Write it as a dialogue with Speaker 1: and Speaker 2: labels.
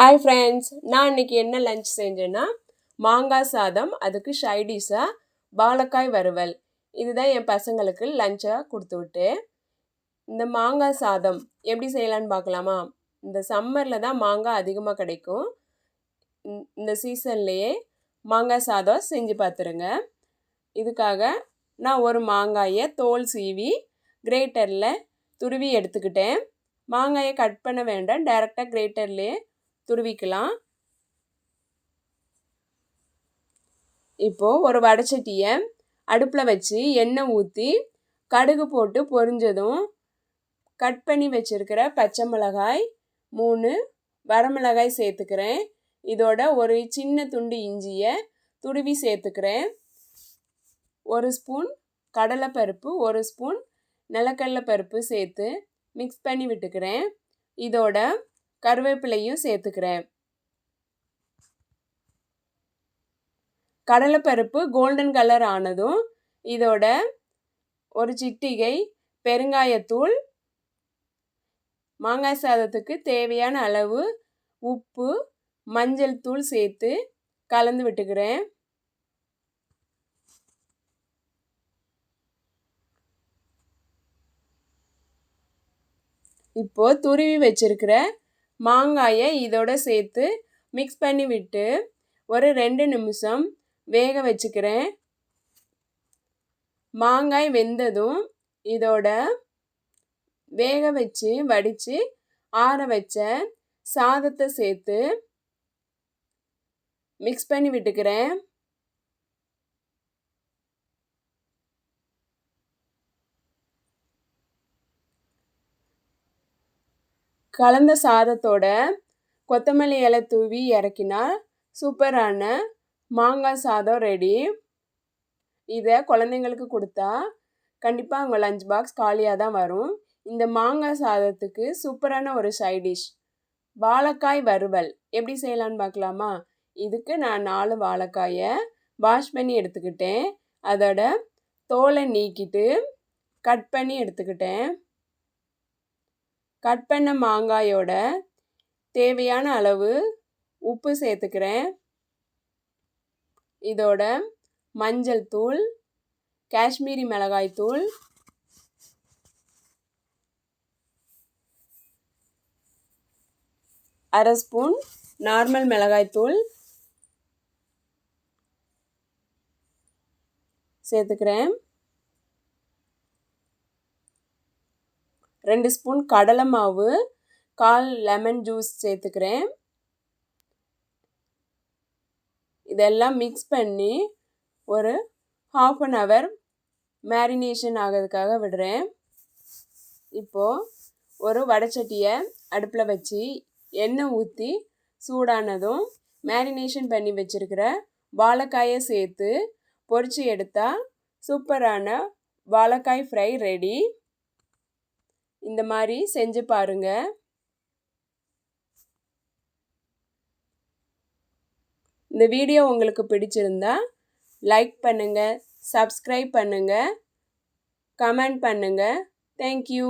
Speaker 1: Hi friends, நான் இன்னைக்கு என்ன லஞ்ச் செஞ்சேன்னா மாங்காய் சாதம், அதுக்கு சைடிஷாக வாழைக்காய் வறுவல். இதுதான் என் பசங்களுக்கு லஞ்சாக கொடுத்து விட்டேன். இந்த மாங்காய் சாதம் எப்படி செய்யலான்னு பார்க்கலாமா? இந்த சம்மரில் தான் மாங்காய் அதிகமாக கிடைக்கும். இந்த சீசன்லேயே மாங்காய் சாதம் செஞ்சு பார்த்துருங்க. இதுக்காக நான் ஒரு மாங்காயை தோல் சீவி கிரேட்டரில் துருவி எடுத்துக்கிட்டேன். மாங்காயை கட் பண்ண வேண்டாம், டைரெக்டாக கிரேட்டர்லேயே துருவிக்கலாம். இப்போது ஒரு வடைச்சட்டியை அடுப்பில் வச்சு எண்ணெய் ஊற்றி கடுகு போட்டு பொரிஞ்சதும் கட் பண்ணி வச்சுருக்கிற பச்சை மிளகாய் 3 வரமிளகாய் சேர்த்துக்கிறேன். இதோட ஒரு சின்ன துண்டு இஞ்சியை துருவி சேர்த்துக்கிறேன். 1 ஸ்பூன் கடலைப்பருப்பு, 1 ஸ்பூன் நிலக்கடலை பருப்பு சேர்த்து மிக்ஸ் பண்ணி விட்டுக்கிறேன். இதோட கருவேப்பிலையும் சேர்த்துக்கிறேன். கடலைப்பருப்பு கோல்டன் கலர் ஆனதும் இதோட ஒரு சிட்டிகை பெருங்காயத்தூள், மாங்காய் சாதத்துக்கு தேவையான அளவு உப்பு, மஞ்சள் தூள் சேர்த்து கலந்து விட்டுக்கிறேன். இப்போ துருவி வச்சிருக்கிற மாங்காயை இதோட சேர்த்து மிக்ஸ் பண்ணி விட்டு ஒரு 2 நிமிஷம் வேக வச்சுக்கிறேன். மாங்காய் வெந்ததும் இதோட வேக வச்சு வடித்து ஆற வச்ச சாதத்தை சேர்த்து மிக்ஸ் பண்ணி விட்டுக்கிறேன். கலந்த சாதத்தோட கொத்தமல்லி இலை தூவி இறக்கினா சூப்பரான மாங்காய் சாதம் ரெடி. இதை குழந்தைங்களுக்கு கொடுத்தா கண்டிப்பாக அவங்க லஞ்ச் பாக்ஸ் காலியாக தான் வரும். இந்த மாங்காய் சாதத்துக்கு சூப்பரான ஒரு சைட் டிஷ் வாழைக்காய் வறுவல் எப்படி செய்யலான்னு பார்க்கலாமா? இதுக்கு நான் 4 வாழைக்காயை வாஷ் பண்ணி எடுத்துக்கிட்டேன். அதோட தோலை நீக்கிட்டு கட் பண்ணி எடுத்துக்கிட்டேன். கட் பண்ண மாங்காயோட தேவையான அளவு உப்பு சேர்த்துக்கிறேன். இதோட மஞ்சள் தூள், காஷ்மீரி மிளகாய் தூள், அரை ஸ்பூன் நார்மல் மிளகாய் தூள் சேர்த்துக்கிறேன். 2 ஸ்பூன் கடலை மாவு, 1/4 லெமன் ஜூஸ் சேர்த்துக்கிறேன். இதெல்லாம் மிக்ஸ் பண்ணி ஒரு 1/2 அன் ஹவர் மேரினேஷன் ஆகிறதுக்காக விடுறேன். இப்போது ஒரு வடைச்சட்டியை அடுப்பில் வச்சு எண்ணெய் ஊற்றி சூடானதும் மேரினேஷன் பண்ணி வச்சுருக்கிற வாழைக்காயை சேர்த்து பொரித்து எடுத்தால் சூப்பரான வாழைக்காய் ஃப்ரை ரெடி. இந்த மாதிரி செஞ்சு பாருங்கள். இந்த வீடியோ உங்களுக்கு பிடிச்சிருந்தா லைக் பண்ணுங்கள், சப்ஸ்கிரைப் பண்ணுங்கள், கமெண்ட் பண்ணுங்கள். தேங்க்யூ.